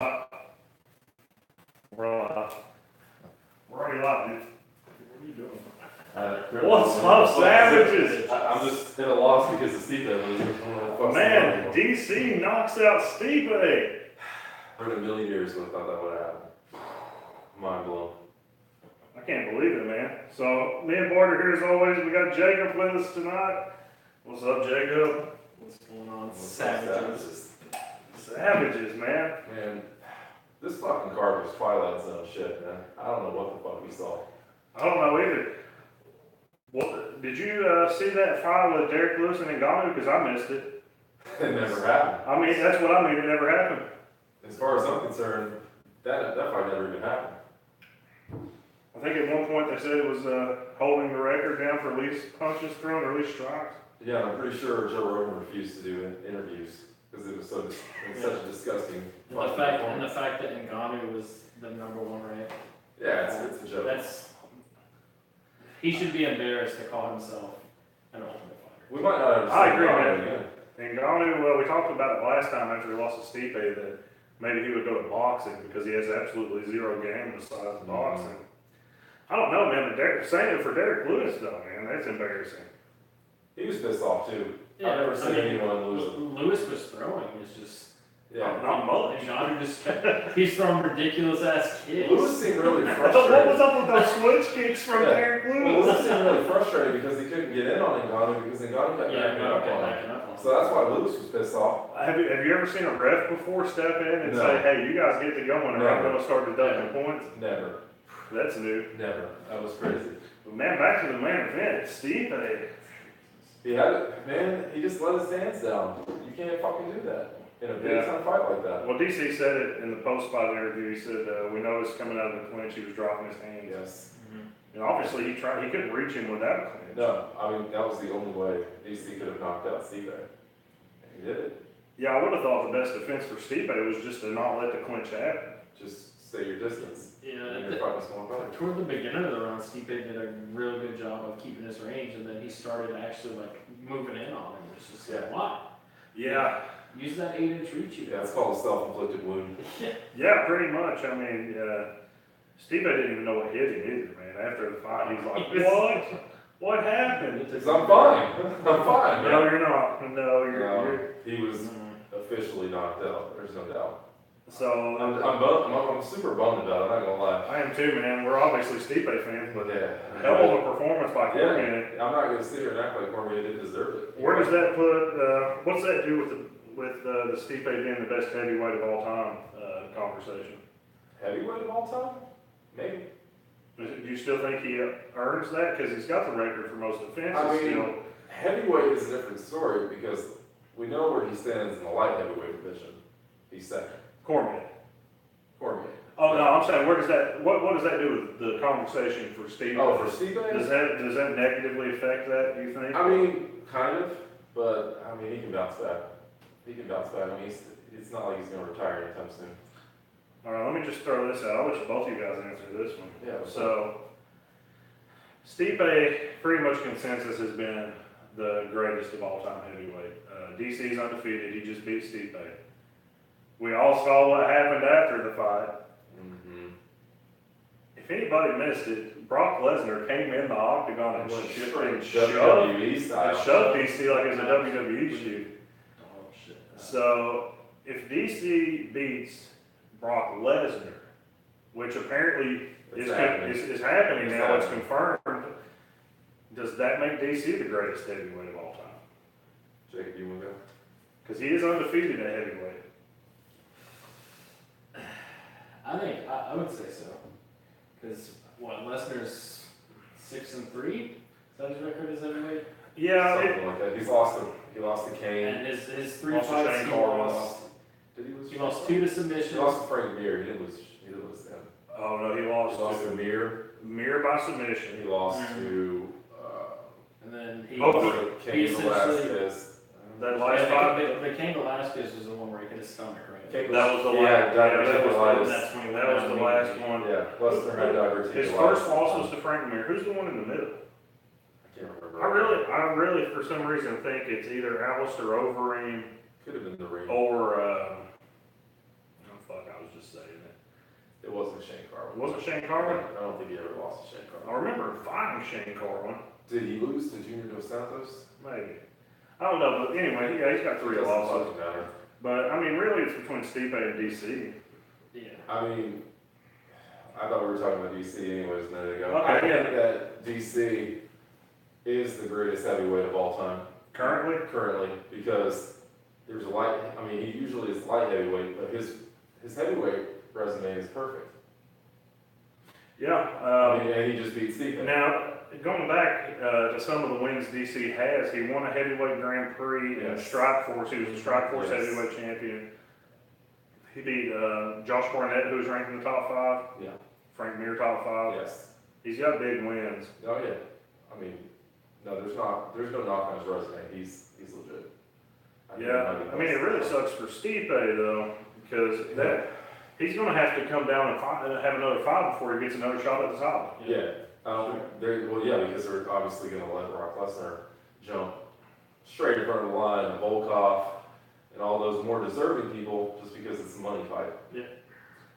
We're already live, dude. What are you doing? What's up, savages? I'm just at a loss because of Steve. Man, DC knocks out Steve. For a million years would have thought that would happen. Mind blown. I can't believe it, man. So, me and Barter here as always. We got Jacob with us tonight. What's up, Jacob? What's going on? Savages. Savages, man. Man, this fucking card was Twilight Zone shit, man. I don't know what the fuck we saw. I don't know either. What, did you see that fight with Derek Lewis and Ngannou? Because I missed it. It never happened. I mean, that's what I mean. It never happened. As far as I'm concerned, that fight never even happened. I think at one point they said it was holding the record down for least punches thrown or least strikes. Yeah, I'm pretty sure Joe Rogan refused to do interviews because it was such a disgusting. And the fact that Ngannou was the number one ranked. Yeah, it's a joke. He should be embarrassed to call himself an ultimate fighter. We might not have. I agree, man. Ngannou, we talked about it last time after he lost to Stipe that maybe he would go to boxing because he has absolutely zero game besides boxing. I don't know, man. But saying it for Derek Lewis, though, man, that's embarrassing. He was pissed off too. Yeah, I've never seen anyone lose. Lewis was throwing. It's just not much. Ngannou just he's throwing ridiculous ass kicks. Lewis seemed really What frustrated. was up with those switch kicks from Derek Well, Lewis? Lewis seemed really frustrated because he couldn't get in on Ngannou because Ngannou kept backing up on him. So that's why Lewis was pissed off. Have you ever seen a ref before step in and say, hey, you guys get to going or I'm going to start deducting points? Never. That's new. Never. That was crazy. But man, back to the main event. Steve, He had it, man, he just let his hands down. You can't fucking do that in a big time fight like that. well, DC said it in the post-fight interview. He said, we noticed coming out of the clinch, he was dropping his hands. Yes. And obviously, he couldn't reach him without a clinch. No, I mean, that was the only way DC could have knocked out Steve. And he did it. Yeah, I would have thought the best defense for Stipe was just to not let the clinch happen. Just stay your distance. Yeah, toward the beginning of the round, Stipe did a really good job of keeping his range, and then he started actually like moving in on him. It's just like, why? Yeah. Use that 8-inch reach. Yeah, it's called a self-inflicted wound. Yeah, pretty much. I mean, Stipe didn't even know what hit him either, man. After the fight, he's like, what? What happened? Because I'm fine. I'm fine, man. No, you're not. No, you're. He was officially knocked out. There's no doubt. So I'm super bummed about it. I'm not gonna lie. I am too, man. We're obviously Stipe fans, but Yeah. hell of a performance by Cormier. I'm not gonna sit here and act like Cormier didn't deserve it. Where does that put? What's that do with the Stipe being the best heavyweight of all time conversation? Heavyweight of all time? Maybe. Do you still think he earns that? Because he's got the record for most defenses. I mean, still. heavyweight is a different story because we know where he stands in the light heavyweight division. He's second. Cormier. Oh no, I'm saying where does that? What does that do with the conversation for Steve? Oh, for Steve? Does that negatively affect that? Do you think? I mean, kind of, but I mean, he can bounce back. I mean, it's not like he's gonna retire anytime soon. All right, let me just throw this out. I'll let both of you guys answer this one. Yeah. So, Stipe, pretty much consensus has been the greatest of all time heavyweight. DC's undefeated. He just beat Stipe. We all saw what happened after the fight. Mm-hmm. If anybody missed it, Brock Lesnar came in the octagon and shoved WWE style. DC like it was a WWE shoot. Oh shit. So, if DC beats Brock Lesnar, which apparently is happening now, it's confirmed, does that make DC the greatest heavyweight of all time? Jacob, you want to go? Because he is undefeated at heavyweight. I think I would say so. Because Lesnar's 6-3. Is that his record as heavyweight? Yeah, Something like that. He lost to Kane. And his 3 Lost to fights Shane he Carlos. lost. Did he lose? He lost 2 to submission. He lost to Frank Mir. He didn't lose to him. oh no, he He lost lost to to Mir. Mir by submission. He lost Mhm. to And then he Cain essentially- Velasquez. That last fight. the Cain Velasquez was the one where he hit his stomach, right? That was the Yeah, last. that Yeah, was that the last. That's when he That was the last one. Yeah, Lesnar had diverticulitis. His first loss was to Frank Mir. Who's the one in the middle? I can't remember. I really, for some reason, think it's either Alistair Overeem Could have been the ring. or, oh fuck, I was just saying it. It wasn't Shane Carwin. Was it Shane Carwin? I don't think he ever lost to Shane I Carwin. remember fighting Shane Carwin. Did he lose to Junior Dos Santos? Maybe. I don't know, but anyway, yeah, he's got 3 Doesn't losses. fucking matter. But, I mean, really, it's between Stipe and DC. Yeah. I mean, I thought we were talking about DC anyways a minute ago. Okay, I think yeah. that DC is the greatest heavyweight of all time. Currently, because there's a light, I mean, he usually is light heavyweight, but his heavyweight resume is perfect. Yeah. I mean, and he just beat Stipe. Now, going back to some of the wins DC has, he won a heavyweight Grand Prix in Yes. Strike Force. He was a Strike Force Yes. heavyweight champion. He beat Josh Barnett, who was ranked in the top 5. Yeah. Frank Mir, top 5. Yes. He's got big wins. Oh yeah. I mean, no, there's no knock on his resume. He's legit. Yeah, I mean, it really sucks for Stipe, though, because he's going to have to come down and have another fight before he gets another shot at the top. Yeah. Well, yeah, because they're obviously going to let Brock Lesnar jump straight in front of the line, and Volkov, and all those more deserving people, just because it's a money fight.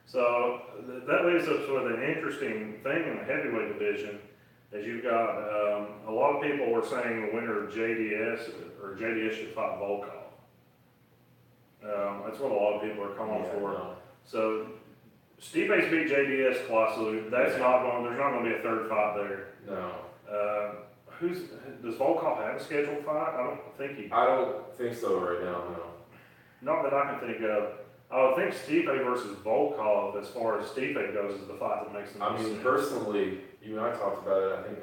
So that leaves us with an interesting thing in the heavyweight division, as you've got a lot of people were saying the winner of JDS should fight Volkov. That's what a lot of people are calling for. No. So Stipe's beat JDS twice, so that's not going. There's not going to be a third fight there. No. Does Volkov have a scheduled fight? I don't think he. I don't think so right now, no. Not that I can think of. I would think Stipe versus Volkov, as far as Stipe goes, is the fight that makes the most I mean, sense. personally, you and I talked about it, I think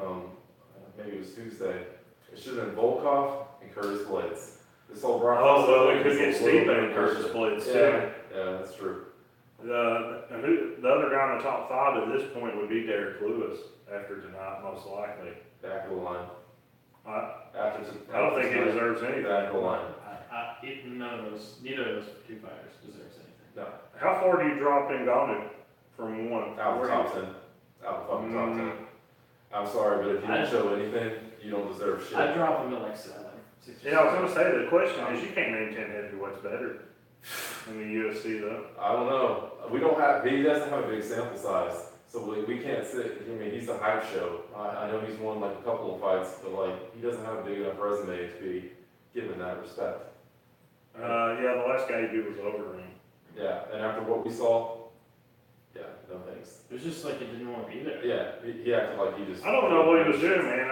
maybe it was Tuesday. It should have been Volkov and Curtis Blades. This whole Brock Oh, Lesnar well, we thing could is get a Stipe little and Curtis bit Blades, yeah, too. yeah, that's true. The other guy in the top 5 at this point would be Derek Lewis after tonight, most likely. Back of the line. I I don't think he deserves anything. Back of the line. Neither of those 2 fighters deserves anything. No. How far do you drop Ngannou from 1? Out of Where the do top 10. Out of the fucking top 10. Mm. I'm sorry, but if you don't show anything, you don't deserve shit. I'd drop him at like 7. 6 Yeah, I was gonna say, the question is, you can't name 10 heavyweights better in the UFC, though. I don't know. He doesn't have a big sample size. So we can't sit, I mean, he's a hype show. I know he's won like a couple of fights, but like, he doesn't have a big enough resume to be given that respect. Yeah, the last guy he beat was Overeem. Yeah, and after what we saw, yeah, no thanks. It was just like he didn't want to be there. Yeah, he acted like he just. I don't know what he was doing, man.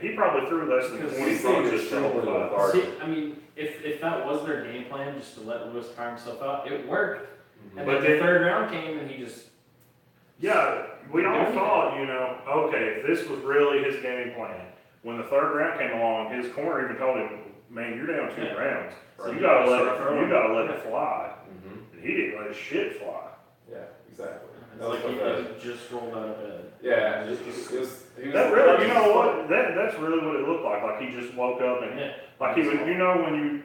He probably threw less than Because 20 he's saying punches extremely in the fight. lethargic. See, I mean, if that was their game plan, just to let Lewis tire himself out, it worked. And But then the then- 3rd round came and he just. Yeah, we all thought, okay, if this was really his game plan. When the 3rd round came along, his corner even told him, man, you're down 2 Yeah. rounds. So You you gotta gotta let start it, you gotta let it fly. Mm-hmm. And he didn't let his shit fly. Yeah, exactly. It's like he had just rolled out of bed. Yeah, he was. That really, you know what? That's really what it looked like. Like he just woke up and Yeah. like he would, when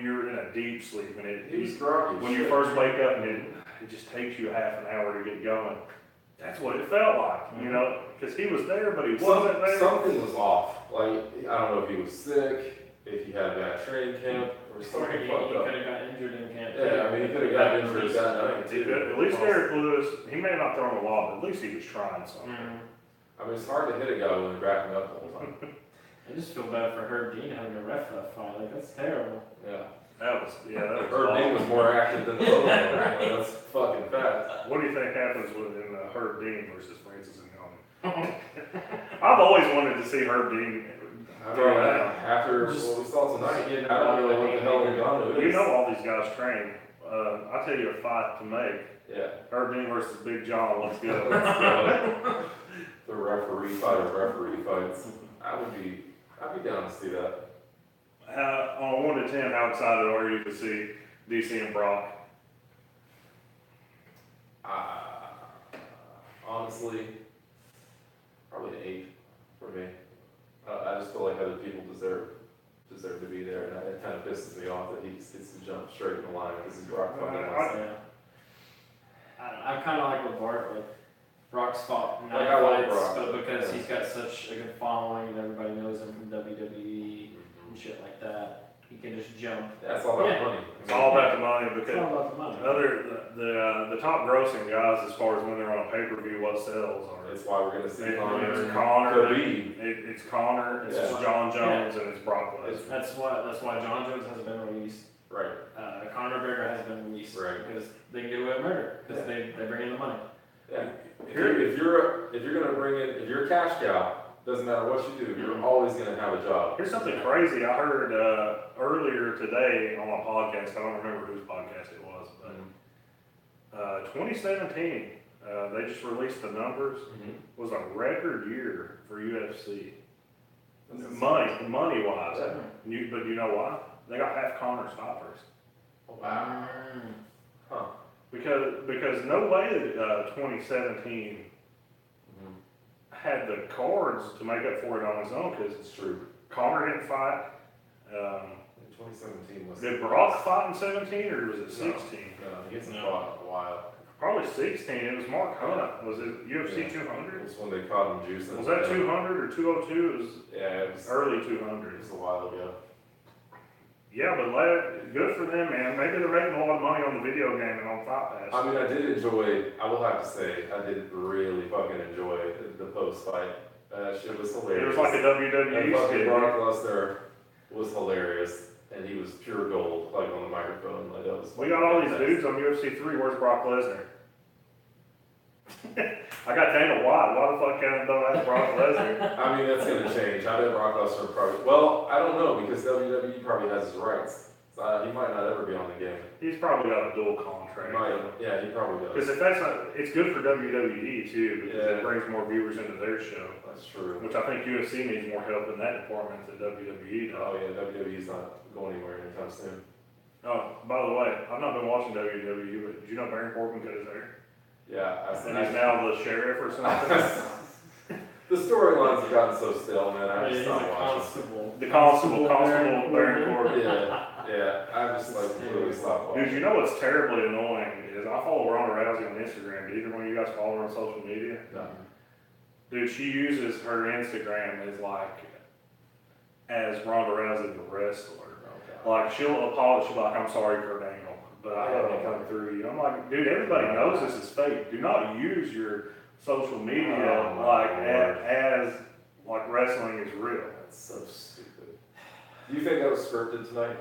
you're in a deep sleep and He was groggy. as when you shit. first wake up and it just takes you half an hour to get going. That's what it felt like, because he was there, but he wasn't there. Something was off. Like, I don't know if he was sick, if he had a bad training camp, or Or something he fucked up. could have got injured in camp. Yeah, I mean, he could have got injured that night He too. could- At least Derek Lewis, he may not throw a lot, but at least he was trying something. Mhm. I mean, it's hard to hit a guy when they're backing up the whole time. I just feel bad for Herb Dean having to ref that fight. Like, that's terrible. Yeah. That was Herb Dean was awful. more active than the other one. That's fucking fact. What do you think happens in Herb Dean versus Francis Ngannou? I've always wanted to see Herb Dean I throw mean, it out. after what we saw tonight, I don't know what the hell Ngannou is. You know all these guys train. I'll tell you a fight to make. Yeah. Herb Dean versus Big John, let's go. The referee fights. I'd be down to see that. On a 1 to 10, how excited are you to see DC and Brock? Honestly, probably an 8 for me. I just feel like other people deserve to be there, and it kind of pisses me off that he gets to jump straight in the line because he's Brock fucking Lesnar. Yeah. I kind of like what Brock's fought Like, 9 I love fights, Brock, but because yeah. he's got such a good following and everybody knows him from WWE and shit like that. he can just jump. That's all about Yeah. money. It's all about the money It's because all about the money. the top grossing guys as far as when they're on a pay-per-view, what sells are. It's why we're gonna see Conor It's and Conor, Khabib. it's Conor, it's Yeah. John Jones, and it's Brock Lesnar. That's why John Jones hasn't been released. Right. Conor McGregor hasn't been released. Right. Because they can get away with murder. Because they bring in the money. Yeah. If you're gonna bring in, if you're a cash cow, doesn't matter what you do, you're always gonna have a job. Here's something crazy I heard earlier today on a podcast. I don't remember whose podcast it was, but 2017, they just released the numbers. Was a record year for UFC. Money wise. Yeah. But you know why? They got half Conor's fighters. Wow. Huh. Because no way that 2017 had the cards to make up for it on his own. Because It's true. Conor didn't fight. 2017 was. Did Brock fight in 17 or was it 16? No, he hasn't fought in a while. Probably 16. It was Mark Hunt. Was it UFC Yeah. 200? It was when they caught him juicing. Was that 200 or 202? It was Yeah, it was early It 200s. was a while ago. Yeah, but good for them, man. Maybe they're making a lot of money on the video game and on Fight Pass. I mean, I did enjoy, I will have to say, I did really fucking enjoy the post-fight. That shit was hilarious. It was like a And WWE fucking skit. Brock Lesnar was hilarious, and he was pure gold, like on the microphone. Like that was. We got all these dudes on UFC 3. Where's Brock Lesnar? I got Dana White. Why the fuck can't I don't ask Brock Lesnar? I mean, that's gonna change. I bet Brock Lesnar probably. Well, I don't know because WWE probably has his rights. So he might not ever be on the game. He's probably got a dual He contract. might. Yeah, he probably Because does. if that's not, it's good for WWE too, because Yeah. it brings more viewers into their show. That's true. Which I think UFC needs more help in that department than WWE does. Oh yeah, WWE's not going anywhere anytime soon. Oh, by the way, I've not been watching WWE, but did you know Baron Corbin cut his hair? Yeah, And he's now the sheriff or something? The storylines have gotten so stale, man. I Yeah, just he's stopped a watching. constable. The constable Baron Corbin. Yeah, I just like completely stopped watching. Dude, you know what's terribly annoying is I follow Ronda Rousey on Instagram. Did either one of you guys follow her on social media? No. Dude, she uses her Instagram as Ronda Rousey the wrestler. Like she'll apologize, she'll be like, "I'm sorry, Kurt Angle, but I had to come through you." I'm like, dude, everybody knows this is fake. Do not use your social media Oh, my Lord. as like wrestling is real. That's so stupid. Do you think that was scripted tonight?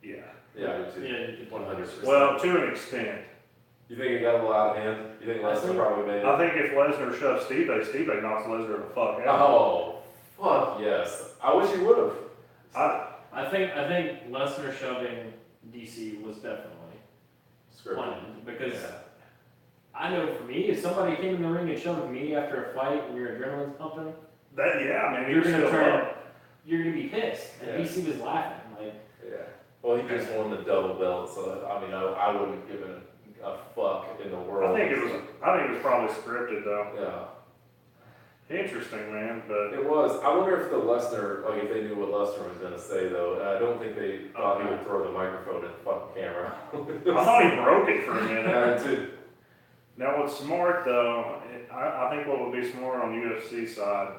Yeah. Yeah, I do too. Yeah, you could 100%. Well, to an extent. You think it got a little out of hand? You think Lesnar probably made it? I think if Lesnar shoves Stipe knocks Lesnar the fuck out. Oh, fuck yes. I wish he would have. I think Lesnar shoving DC was definitely Scripted. planned because Yeah. I know for me, if somebody came in the ring and shoved me after a fight and your adrenaline's pumping, Man, you're gonna still turn. up. You're gonna be pissed. And Yeah. DC was laughing like. Yeah. Well, he just won the double belt, so I mean, I wouldn't give it a fuck in the world. I think it was probably scripted though. Yeah. Interesting, man, but It was. I wonder if the Lesnar, like, if they knew what Lesnar was gonna say, though. I don't think they thought he would throw the microphone at the fucking camera. I thought he broke it for a minute. Yeah, too. Now, what's smart though, I think what would be smart on UFC side,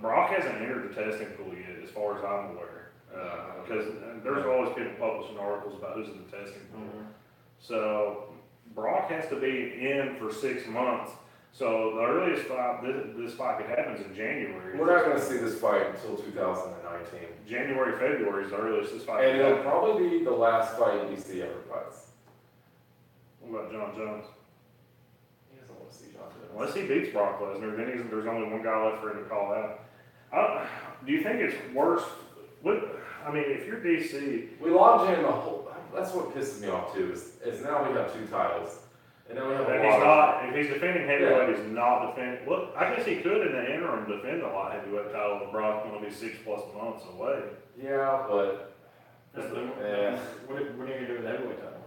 Brock hasn't entered the testing pool yet, as far as I'm aware. Because there's always people publishing articles about who's in the testing pool. So Brock has to be in for 6 months. So the earliest fight, this fight could happen in January. We're not gonna see this fight until 2019. January, February is the earliest this fight And could it'll happen. probably be the last fight DC ever fights. What about John Jones? He doesn't want to see John Jones. Unless he beats Brock Lesnar, then there's only one guy left for him to call out. Do you think it's worse? If you're DC, We logged in the whole. That's what pisses me off too. Is now we have 2 titles, and now we have a lot if he's defending heavyweight, he's not defending. Well, I guess he could in the interim defend the light heavyweight title. And Brock's going to be 6+ months away. Yeah, but What Yeah. are you gonna do with the heavyweight title?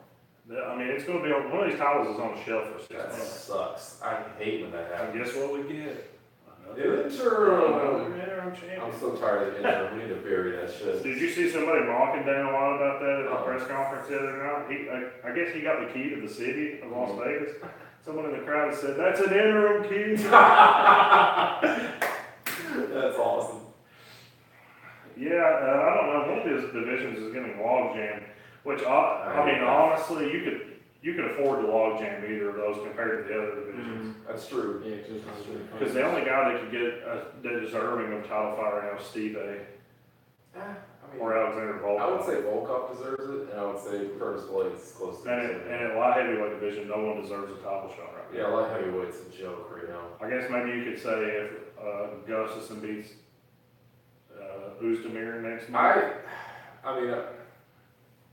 It's going to be one of these titles is on the shelf for 6 that months. sucks. I hate when that And happens. guess what we get? Interim. Interim champion. I'm so tired of interim. We need to bury that shit. Did you see somebody mocking Dan a lot about that at the Uh-uh. press conference the other night? I guess he got the key to the city of Las Vegas. Someone in the crowd said, "That's an interim key." That's awesome. Yeah, I don't know. One of his divisions is getting log jammed, which I mean, honestly, you could afford to log jam either of those compared to the other divisions. That's true. Yeah, because Because the only guy that could get deserving of title fight right now is Steve I mean, or Alexander Volkov. I would say Volkov deserves it, and I would say Curtis Blade's close to And it. in light heavyweight division, no one deserves a title shot right now. Yeah, light heavyweight's a joke right now. I guess maybe you could say if Gustafsson beats Oezdemir next month. I mean,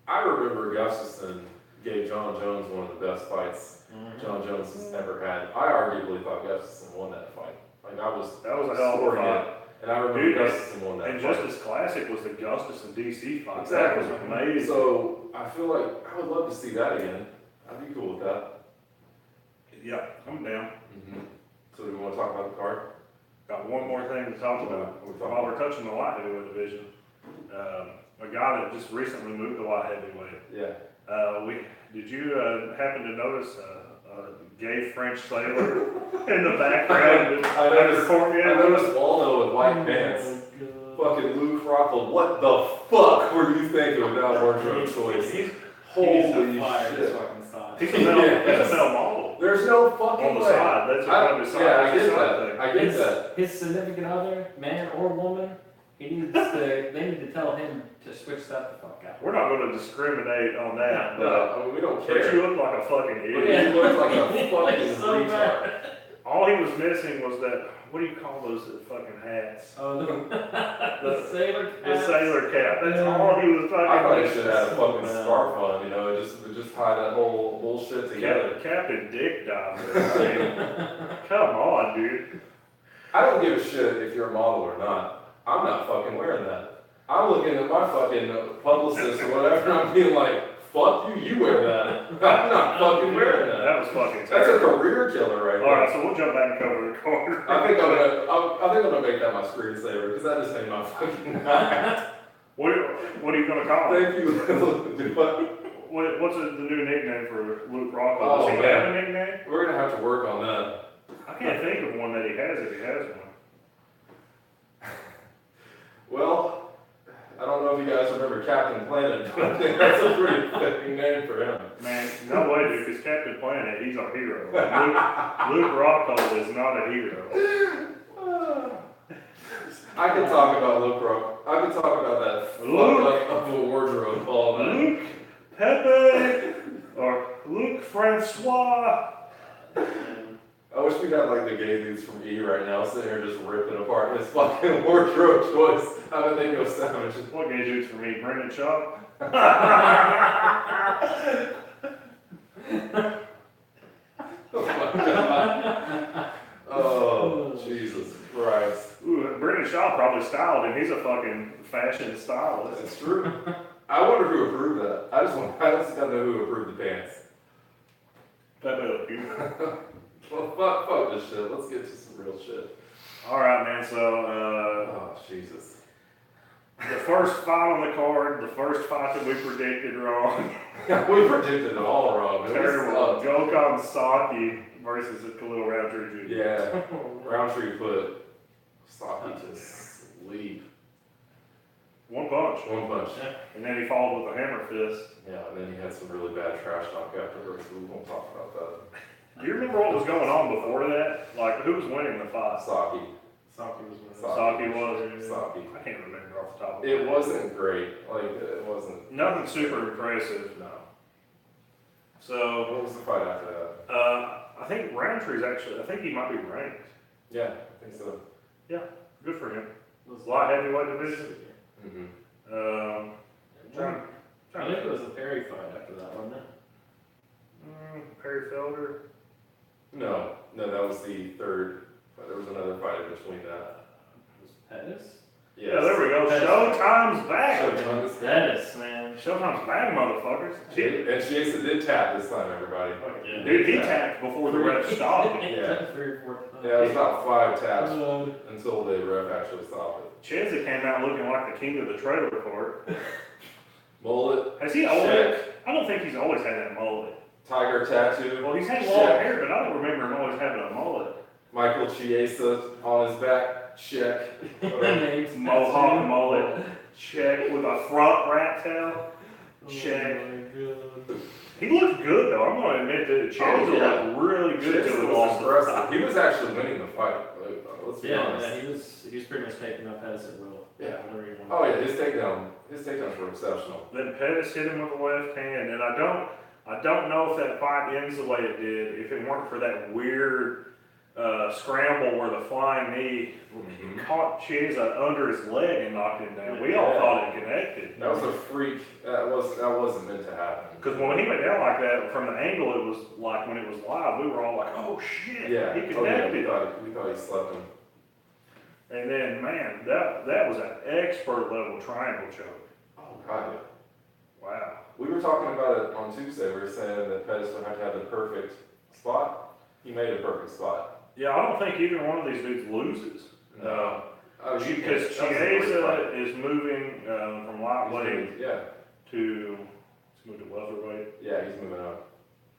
I remember Gustafsson gave John Jones one of the best fights John Jones has ever had. I arguably thought Gustafsson won that fight. Like that was a hell of a fight. And I remember Gustafsson won that and fight. just as classic was the Gustafsson DC fight. Exactly. That was amazing. So I feel like I would love to see that again. I'd be cool with that. Yeah, I'm down. So do we want to talk about the card? Got one more thing to talk about. While we're touching the light heavyweight division, a guy that just recently moved to light heavyweight. Yeah. Did you happen to notice a gay French sailor in the background? I noticed Waldo with white pants. Fucking Luke Rockhold. What the fuck were you thinking with that wardrobe choice? Holy shit. He's a male model. There's no fucking on the way. side. That's on the side. Yeah, I That's get the side that. thing. I get that. His significant other, man or woman, they need to tell him to switch that the fuck out. We're not going to discriminate on that. No, I mean, we don't But care. you look like a fucking But idiot. you look like a fucking So retard. bad. All he was missing was that, what do you call those fucking hats? Oh, the sailor cap. The sailor cap. That's all he was fucking I thought he missing. should have had a fucking scarf on, you know, just tie that whole bullshit together. Captain Dick Diver. I mean, come on, dude. I don't give a shit if you're a model or not. I'm not fucking wearing that. I'm looking at my fucking publicist or whatever, and I'm being like, fuck you, you wear that. I'm not fucking wearing that. That was fucking That's a terrible. career killer right All right, there. so we'll jump back and cover the corner. I think I'm gonna make that my screensaver, because that just made my fucking night. What are you going to call it? Thank you. What's the new nickname for Luke Rockhold? Oh, Does he man. have a nickname? We're gonna have to work on that. I can't think of one that he has if he has one. Well, I don't know if you guys remember Captain Planet, but I think that's a pretty fitting name for him. Man, no way, dude, because Captain Planet, he's our hero. Luke Rockhold is not a hero. I could talk about Luke Rock. I could talk about that fuck up of a wardrobe all night. Luke Pepe or Luke Francois. I wish we had like the gay dudes from E right now sitting here just ripping apart his fucking wardrobe choice. How did they go savage? What gay dudes for me? Brendan Shaw? Oh my god. Oh, Jesus Christ. Ooh, Brendan Shaw probably styled him. He's a fucking fashion stylist. That's true. I wonder who approved that. I just gotta know who approved the pants. Pepe Le Pew. Well, fuck this shit. Let's get to some real shit. All right, man. So, Oh, Jesus. the first fight on the card, the first fight that we predicted wrong. We predicted it all wrong. It was Terrible. Gokhan Saki versus Khalil Roundtree Jr. Yeah. Roundtree put Saki to sleep. One punch. One punch. And then he followed with a hammer fist. Yeah, and then he had some really bad trash talk afterwards. We won't talk about that. Do you remember what was going on before that? Like, who was winning the fight? Saki. Saki was winning. Saki was. Saki. I can't remember off the top of my It head. wasn't great. Like, it wasn't. Nothing super impressive. No. So, What was the fight after that? I think Roundtree's actually, I think he might be ranked. Yeah, I think so. Good for him. Light heavyweight division. Mm-hmm. I think it was a Perry fight after that, wasn't it? Perry Felder. No, that was the third. There was another fight in between that. Pettis? Yeah, there we go. Pettis. Showtime's back. Showtime. Pettis, man. Showtime's back, motherfuckers. And Jason did tap this time, everybody. Yeah. Dude, he tapped before the ref stopped. Yeah. 3 or 4 times. Yeah, it was about 5 taps Um, until the ref actually stopped it. Chesney came out looking like the king of the trailer court. Mullet, Has he always? check, I don't think he's always had that mullet. tiger tattoo. Well, he's had long Check. hair, but I don't remember him always having a mullet. Michael Chiesa on his back, check. Names Mohawk tattooed. mullet, check with a front rat tail, Oh check. my God. He looked good though. I'm gonna admit that Chiesa looked really good Chiesa till he was lost the impressive. fight. He was actually winning the fight. Like, let's be Yeah, honest. yeah, he was pretty much taking up Pettis at will. Yeah. Whatever you want. Oh yeah, his takedowns were exceptional. Then Pettis hit him with the left hand, and I don't know if that fight ends the way it did if it weren't for that weird scramble where the flying knee Mhm. caught Chiesa under his leg and knocked him down. We all thought it connected. That was a freak. That wasn't meant to happen. Because when he went down like that, from the angle it was like when it was live, we were all like, "Oh shit, Yeah. he Oh, yeah. connected!" We thought he slept him. And then, man, that was an expert level triangle choke. Oh god. Wow. We were talking about it on Tuesday. We were saying that Pettis would have to have the perfect spot. He made a perfect spot. Yeah, I don't think either one of these dudes loses. No. Because That was a great Chiesa fight. is moving from lightweight Yeah. to let's move to welterweight. Yeah, he's moving up.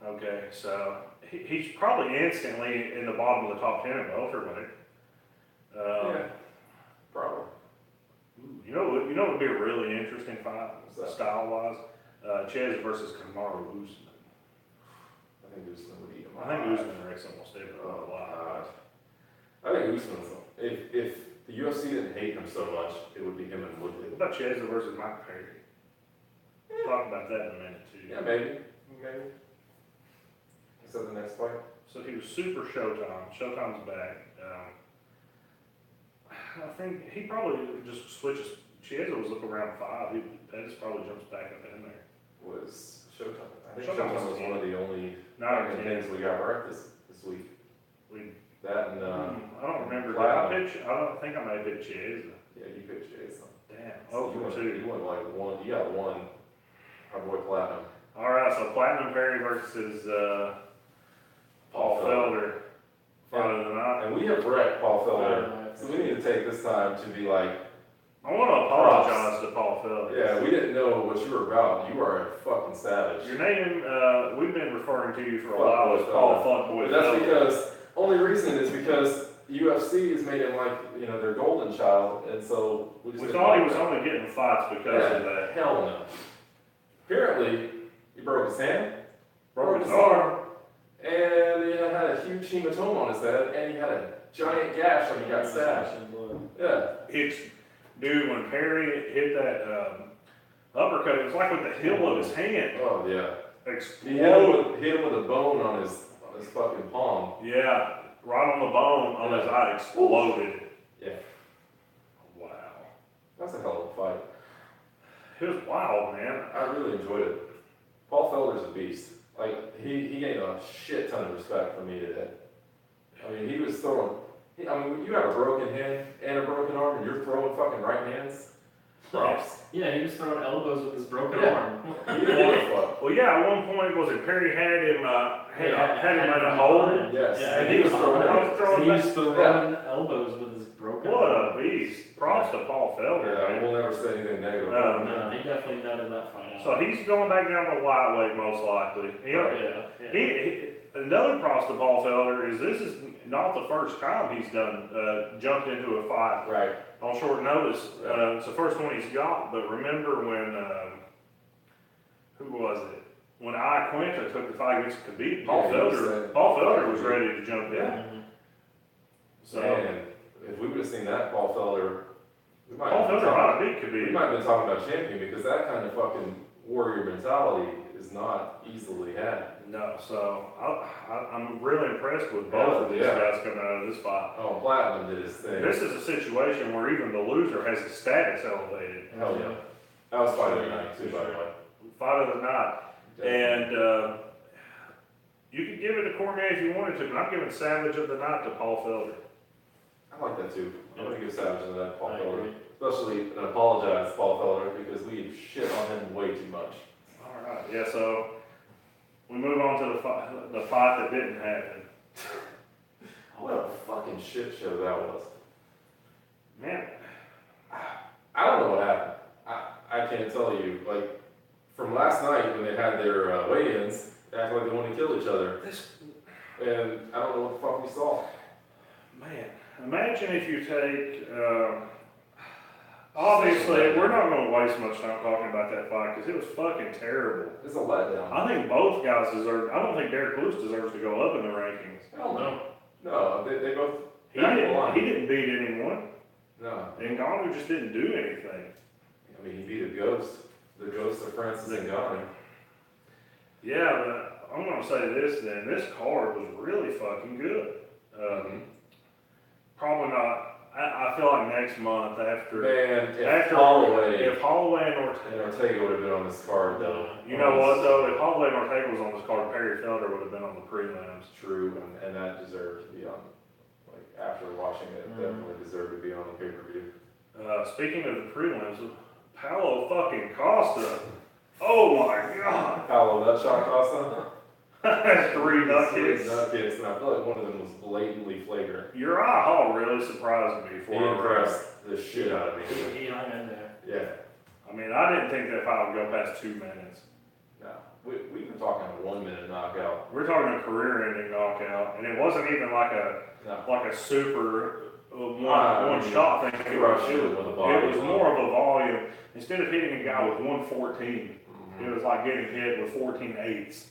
Okay, so he's probably instantly in the bottom of the top 10 at welterweight. Yeah. Probably. You know what would be a really interesting fight, What's that? style-wise? Chiesa versus Kamaru Usman. I think Usman would eat him. I think Usman and Rickson will stay up a Oh, lot. God. I think Usman's. If the UFC didn't hate him so much, it would be him and Woodley. What about Chiesa versus Mike Perry? We'll talk about that in a minute too. Yeah, maybe. Is that the next fight? So he was super Showtime. Showtime's back. I think he probably just switches. Chiesa was up around 5. Pettis probably jumps back up in there. Was Showtime? I think Showtime Showtime was was one of the only Not fucking things we got right this week. We, That and I don't remember. Did Wow. I pitch? I don't think I may have picked Chiesa. yeah, you picked Jason. Damn. So you 0-2. went like one. You got one. Our boy Platinum. All right. So Platinum Perry versus Paul Felder. Fight of the night. And we have wrecked Paul Felder. Uh, So we need to take this time to be like, I want to apologize to Paul Felder. yeah, we didn't know what you were about. You are a fucking savage. Your name, we've been referring to you for a Fuckboy while as Paul Felder. Fuckboy But that's Felder. because, only reason is because UFC has made him like, their golden child, and so we just We didn't thought he like was that. only getting fights because of Yeah, that. hell no. Apparently, he broke his hand, Broke his arm. and he had a huge hematoma on his head, and he had a giant gash when he got stabbed. Yeah. It's, dude, when Perry hit that uppercut, it was like with the heel of his hand Oh yeah. He exploded. hit him with a bone on his fucking palm. Yeah, right on the bone on his eye, exploded. Yeah. Wow. That's a hell of a fight. It was wild, man. I really enjoyed it. Paul Felder's a beast. Like, he gained a shit ton of respect from me today. I mean, he was throwing, when you have a broken hand and a broken arm and you're throwing fucking right hands, props. Yeah, he was throwing elbows with his broken Yeah. arm. He didn't want to fuck. Well, yeah, at one point, was it Perry had him Had in a him hold? Yes. Yeah, And he was throwing I was throwing He back. was throwing elbows with his broken What arm. a beast. Props to Paul Felder, Yeah, man. we'll never say anything negative. No. No, he definitely nutted that fight out. So he's going back down to lightweight, most likely. yeah. Another props to Paul Felder is this is not the first time he's jumped into a fight Right. on short notice. It's the first one he's got, but remember when, who was it? When Quinta took the fight against Khabib, Paul Yeah, he was saying- Felder was ready to jump in. Mhm. So Man, if we would have seen that Paul Felder, we might Paul have been Felder talking- might have beat we Khabib. might have been talking about champion because that kind of fucking warrior mentality is not easily had. No, so I'm really impressed with both of these Yeah. guys coming out of this fight. Oh, Platinum did his thing. This is a situation where even the loser has his status elevated. Hell yeah. That was fight of the night too, by the way. Fight of the night. And you could give it to Cormier if you wanted to, but I'm giving Savage of the Night to Paul Felder. I like that too. I'm gonna give Savage to that Paul I Felder. agree. Especially and apologize to Paul Felder because we shit on him way too much. All right, yeah. So we move on to the fight that didn't happen. What a fucking shit show that was. Man, I don't know what happened. I can't tell you. Like, from last night when they had their weigh-ins, they acted like they wanted to kill each other. this And I don't know what the fuck we saw. Man, imagine if you take, obviously, we're not going to waste much time talking about that fight because it was fucking terrible. It's a letdown. I think both guys deserve, I don't think Derek Lewis deserves to go up in the rankings. Hell no. No, they both. He didn't beat anyone. No. And Ngannou just didn't do anything. I mean, he beat a ghost. The ghost of Francis Ngannou. Yeah, but I'm going to say this then. This card was really fucking good. Probably not. I feel like next month after. Man, if Holloway and Ortega would have been on this card, though. You know what, though? If Holloway and Ortega was on this card, Perry Felder would have been on the prelims. True, and that deserved to be on. Like, after watching it, definitely deserved to be on the pay-per-view. Speaking of the prelims, Paulo fucking Costa. Oh my god. Paulo Nutshot Costa? That's 3 nut kicks. Nut kicks, and I feel like one of them was blatantly flagrant. Uriah Hall really surprised me He impressed the shit out of me. He hung in there. Yeah. I mean, I didn't think that fight would go past 2 minutes. No. We've been talking a 1 minute knockout. We're talking a career-ending knockout, and it wasn't even like a super one shot thing. It was more of a volume. Instead of hitting a guy with 114, it was like getting hit with 14 eighths.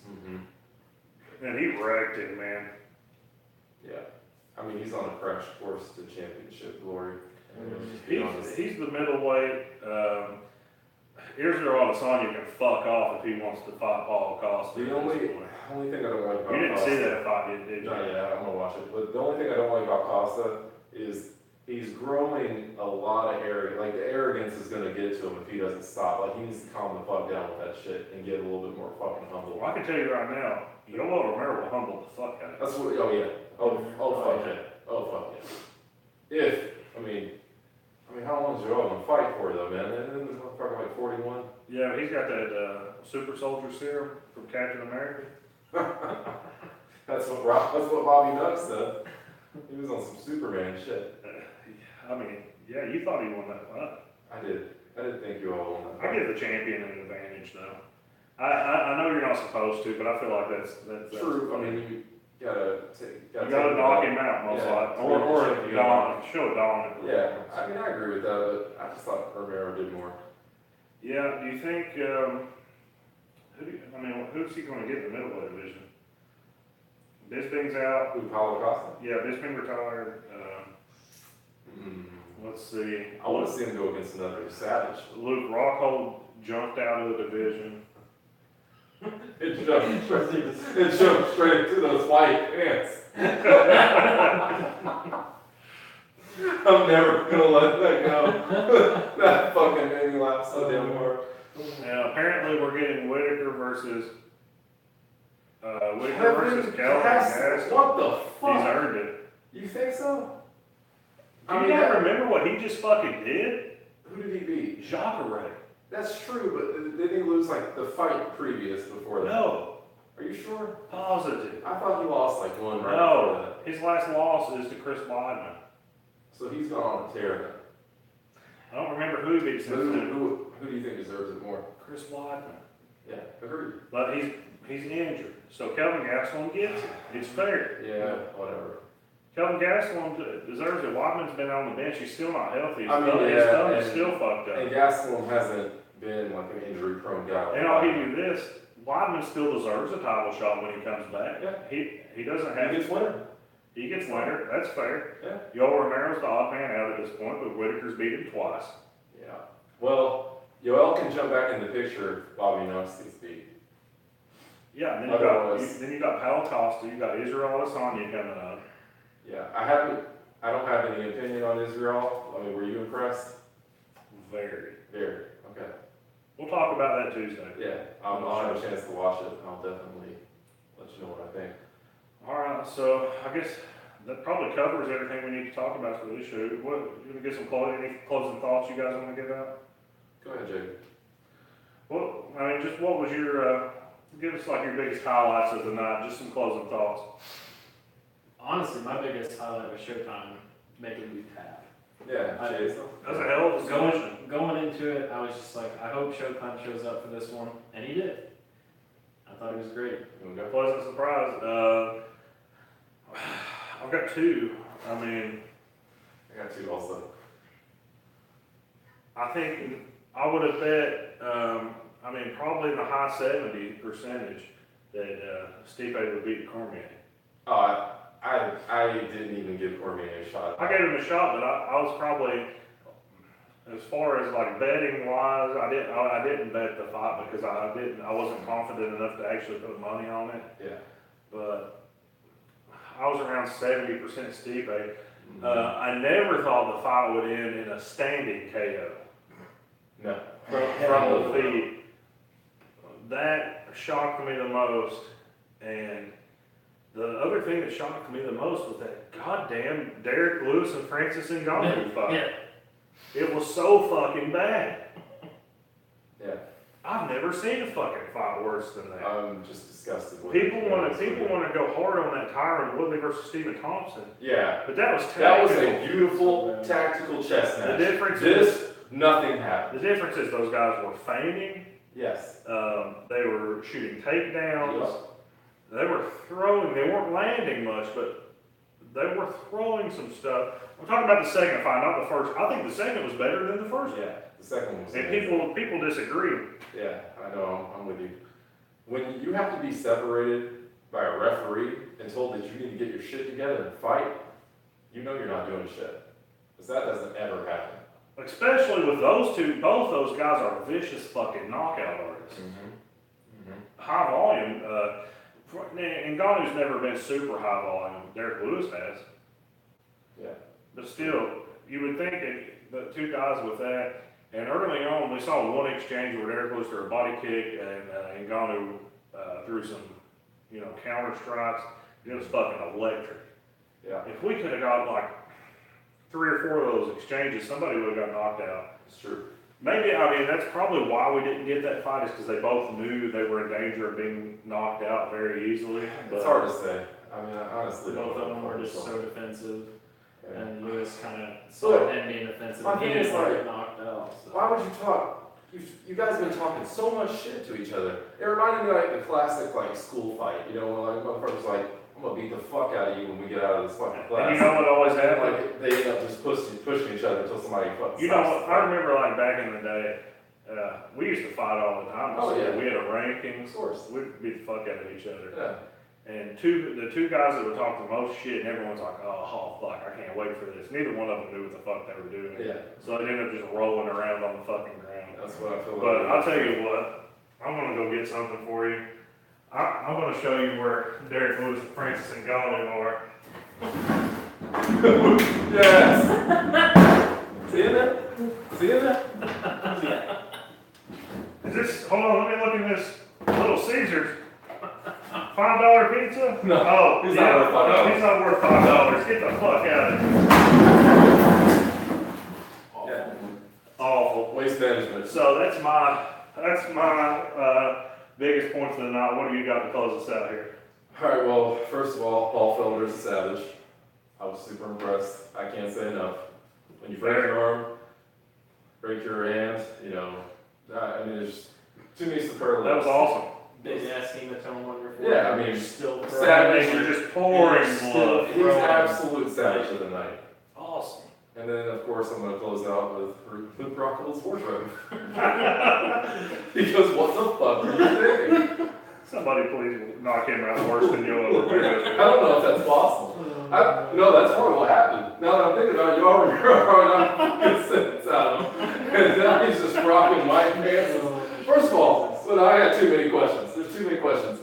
And he wrecked him, man. Yeah. I mean, he's on a crash course to championship glory. He's the middleweight. Israel Adesanya can fuck off if he wants to fight Paul Costa. The only thing I don't like about you didn't Costa, see that fight, did you? Yeah, I'm gonna watch it. But the only thing I don't like about Costa is he's growing a lot of arrogance. Like, the arrogance is gonna get to him if he doesn't stop. Like, he needs to calm the fuck down with that shit and get a little bit more fucking humble. Well, I can tell you right now, Yoel Romero will humble the fuck out of him. That's what. Oh yeah. Oh fuck yeah. Oh fuck yeah. I mean, how long is Joel gonna fight for though, man? Isn't this motherfucker like 41? Yeah, he's got that super soldier serum from Captain America. That's what Bobby Nutt said. He was on some Superman shit. I mean, yeah, you thought he won that fight. I didn't think you all won that fight. I give the champion an advantage though. I know you're not supposed to, but I feel like that's true. I mean, you gotta knock him out most likely, or show dominant. Yeah, I mean, I agree with that, but I just thought Romero did more. Yeah, do you think? Who's he going to get in the middleweight division? Bisping's out. Who, Paulo Costa? Yeah, Bisping retired. Let's see. I want to see him go against another savage. Luke Rockhold jumped out of the division. It jumped straight to those white pants. I'm never gonna let that go. That fucking made me laugh so damn hard. Now, apparently we're getting Whitaker versus Calvin Gastelum. What the fuck? He's earned it. You think so? Do you not remember what he just fucking did? Who did he beat? Jacare. That's true, but didn't he lose like the fight previous before that? No. Are you sure? Positive. I thought he lost like one right before No. that. His last loss is to Chris Weidman. So he's gone on a tear I don't remember who he beat since then. then. Who do you think deserves it more? Chris Weidman. Yeah, agreed. But he's injured. So Kelvin Gastelum gets it. It's fair. Yeah, whatever. Kelvin Gastelum deserves it. Weidman's been on the bench. He's still not healthy. His Yeah, thumb is still fucked up. And Gastelum hasn't been like an injury-prone guy. And I'll give you this. Weidman still deserves a title shot when he comes back. Yeah. He doesn't have... He gets winner. He gets winner. That's fair. Yeah. Yoel Romero's the odd man out at this point, but Whitaker's beat him twice. Yeah. Well, Yoel can jump back in the picture if Bobby Knox gets beat. Yeah, and then you got Paulo Costa, you got Israel Adesanya coming up. Yeah, I don't have any opinion on Israel. I mean, were you impressed? Very. Very. Okay. We'll talk about that Tuesday. Yeah, I'll have a chance to watch it. I'll definitely let you know what I think. All right, so I guess that probably covers everything we need to talk about for this show. You want to get some any closing thoughts you guys want to give out? Go ahead, Jake. Well, I mean, just what was your, give us like your biggest highlights of the night, just some closing thoughts. Honestly, my biggest highlight was Showtime making me tap. Yeah, Jason. That's a hell of a solution. Going into it, I was just like, I hope Showtime shows up for this one, and he did. I thought he was great. Pleasant surprise. I've got two. I mean, I got two also. I think I would have bet, probably in the high 70% that Stipe would beat Cormier. Oh, I didn't even give Cormier a shot. I gave him a shot, but I was probably, as far as like betting wise, I didn't bet the fight because I wasn't confident enough to actually put money on it. Yeah. But I was around 70% Stipe. I never thought the fight would end in a standing KO. No. From the feet. That shocked me the most. And the other thing that shocked me the most was that goddamn Derek Lewis and Francis Ngannou fight. Yeah. It was so fucking bad. Yeah. I've never seen a fucking fight worse than that. I'm just disgusted with People it. want to go hard on that Tyron Woodley versus Stephen Thompson. Yeah. But that was That was tactical. a beautiful tactical chess match. The difference is This, nothing happened. the difference is those guys were feigning. Yes. They were shooting takedowns. Yep. They were throwing. They weren't landing much, but they were throwing some stuff. I'm talking about the second fight, not the first. I think the second was better than the first. Yeah. The second one was And amazing. people disagree. Yeah, I know, I'm with you. When you have to be separated by a referee and told that you need to get your shit together and fight, you know you're not doing shit. Because that doesn't ever happen. Especially with those two. Both those guys are vicious fucking knockout artists. High volume. Ngannou's never been super high volume. Derek Lewis has. Yeah. But still, you would think that the two guys with that, and early on we saw one exchange where Derek Lewis threw a body kick and Ngannou threw some, counter strikes. It was fucking electric. Yeah, If we could have got like 3 or 4 of those exchanges, somebody would have got knocked out. it's true. Maybe, that's probably why we didn't get that fight, is because they both knew they were in danger of being knocked out very easily. It's hard to say. I mean, I honestly Both don't of them know. were just so defensive, Yeah. and Lewis kind of Look, saw him being defensive. my and he thing is didn't want to like, get knocked out. So. Why would you talk? You guys have been talking so much shit to each other. It reminded me like the classic like school fight. When like motherfuckers like, I'm gonna beat the fuck out of you when we get out of this fucking class. And you know what always And happened? like they end up just pushing each other until somebody fucking. You know what, I remember like back in the day, we used to fight all the time. Oh, yeah. We had a rankings. Of course. We'd beat the fuck out of each other. Yeah. And the two guys that would talk the most shit, and everyone's like, oh fuck, I can't wait for this. Neither one of them knew what the fuck they were doing. Yeah. So they ended up just rolling around on the fucking ground. That's what I feel like. But I'll tell you what, I'm gonna go get something for you. I'm gonna show you where Derek Lewis and Francis Ngannou are. Yes. See that? See that? Is this, hold on, let me look in this Little Caesars. $5 pizza? No, Oh, he's yeah. not worth $5. No, he's not worth $5. Get the fuck out of here. Yeah. Awful. Waste management. So that's my biggest points of the night. What do you got to close us out here? All right. Well, first of all, Paul Felder is a savage. I was super impressed. I can't say enough. When you break your arm, break your hand, there's too many superlatives. That was awesome. Big ass hematoma on your forehead. Yeah, I mean, you're still savage. You're just pouring blood. He's absolute savage of the night. Awesome. And then, of course, I'm going to close out with Luke Rockville's wardrobe. Because what the fuck are you thinking? Somebody please knock him out worse than you ever. I don't know if that's possible. No, that's probably what happened. Now that I'm thinking about it, you're already not good sense out of him. And now he's just rocking white pants. First of all, I got too many questions. There's too many questions.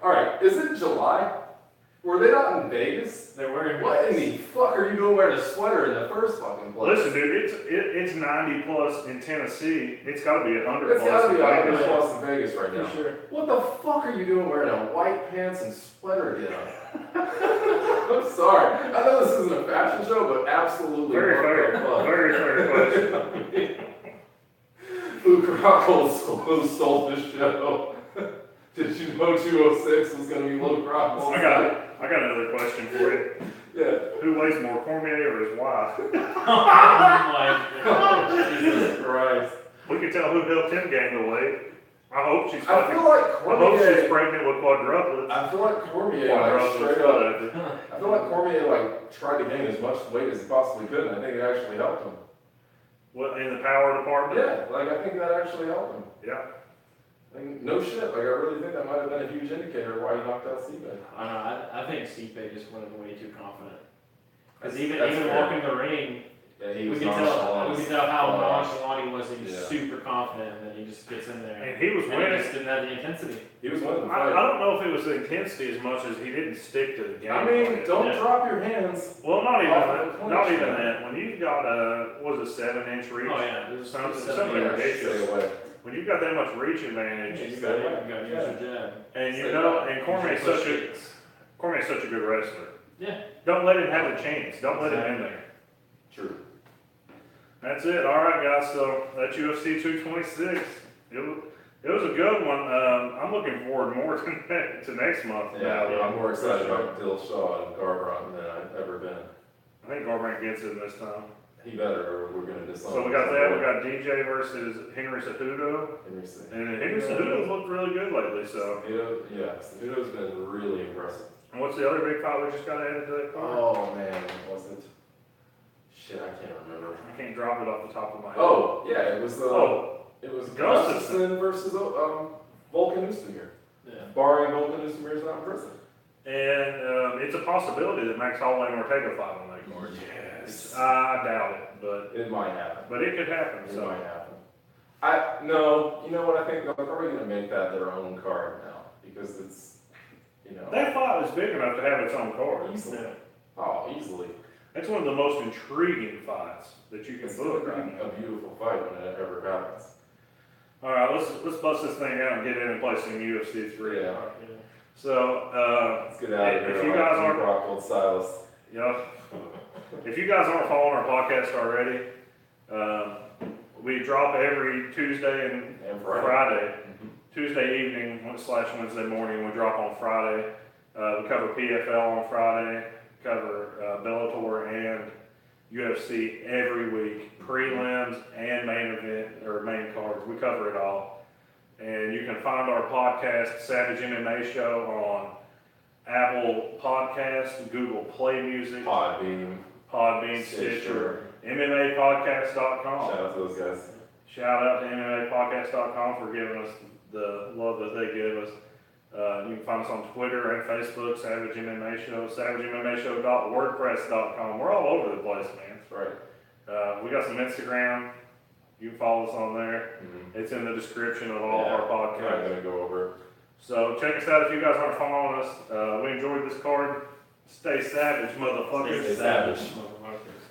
All right, is it July? Were they not in Vegas? They're wearing. What in the fuck are you doing wearing a sweater in the first fucking place? Listen, dude, it's 90 plus in Tennessee. It's got to be 100 It's plus. gotta be in 100 Vegas. plus in Vegas right now. For sure. What the fuck are you doing wearing a white pants and sweater again? I'm sorry. I know this isn't a fashion show, but absolutely. Very what fair. the fuck? Very fair question. Luke Rockhold who stole this show. Did you know 206 was going to be Luke Rockhold? I got another question for you. Yeah. Who weighs more, Cormier or his wife? Oh my God. Jesus Christ. We can tell who helped him gain the weight. I hope she's I feel like I hope she's Cormier. pregnant with quadruplets. I feel like Cormier like straight up. I feel like Cormier like tried to gain as much weight as he possibly could, and I think it actually helped him. What, in the power department? Yeah, like I think that actually helped him. Yeah. Like, no shit, like I really think that might have been a huge indicator of why he knocked out Stipe. I don't know. I think Stipe just went way too confident. Because That's even fair. walking the ring, Yeah, he we was could nonchalant. tell how nonchalant he was. He was Yeah. super confident, and then he just gets in there. And he was And he winning. just didn't have the intensity. He was winning the I fight. don't know if it was the intensity as much as he didn't stick to the game. I mean, don't Yeah. drop your hands. Well, not even Off that. the clinch, Not even man. that. When you've got was it 7-inch reach? Oh yeah, there's Something Yeah, ridiculous. stay away. When you've got that much reach advantage, You Stay gotta away. use Yeah. your jab. and Stay and Cormier's Push such a kicks. good wrestler. Yeah. Don't let him have a chance. Don't let him in there. True. That's it. All right, guys. So that's UFC 226. It was a good one. I'm looking forward more to next month. Yeah, now. I'm more excited about Dillashaw and Garbrandt than I've ever been. I think Garbrandt gets it this time. He better, or we're gonna disown So we him. got that. We got DJ versus Henry Cejudo, Interesting. and Henry Cejudo's looked really good lately. So, Cejudo's been really impressive. and what's the other big fight we just got added to that card? Oh man, what was it? Shit, I can't remember. I can't drop it off the top of my head. Oh, yeah, it was Oh, Gustafsson Gustafsson. versus Volkan Oezdemir. Yeah. Barring Volkan Oezdemir's not in prison. and it's a possibility that Max Holloway and Ortega fight on that card. Yes. I doubt it, but It might happen. it could happen. It So. might happen. No, you know what? I think they're probably gonna make that their own card now because it's, That fight was big enough to have its own card. Easily. Yeah. Oh, easily. That's one of the most intriguing fights that you can It's book gonna right be now. a beautiful fight when it ever happens. All right, let's bust this thing out and get it in place in UFC 3. Yeah. So, Let's get out of If here. you like guys aren't- Rockhold Silas. if you guys aren't following our podcast already, we drop every Tuesday and And Friday. Friday. Mhm. Tuesday evening / Wednesday morning, we drop on Friday. We cover PFL on Friday, cover Bellator and UFC every week, prelims and main event or main cards. We cover it all. And you can find our podcast, Savage MMA Show, on Apple Podcasts, Google Play Music, Podbeam. Podbean, Stitcher, MMApodcast.com. Shout out to those guys. Shout out to MMApodcast.com for giving us the love that they give us. You can find us on Twitter and Facebook, Savage MMA Show, SavageMMAShow.wordpress.com. We're all over the place, man. That's right. We got some Instagram. You can follow us on there. Mhm. It's in the description of all Yeah, our I'm not podcasts. gonna go over it. So check us out if you guys aren't following us. We enjoyed this card. Stay savage, motherfuckers. Stay savage. Motherfuckers.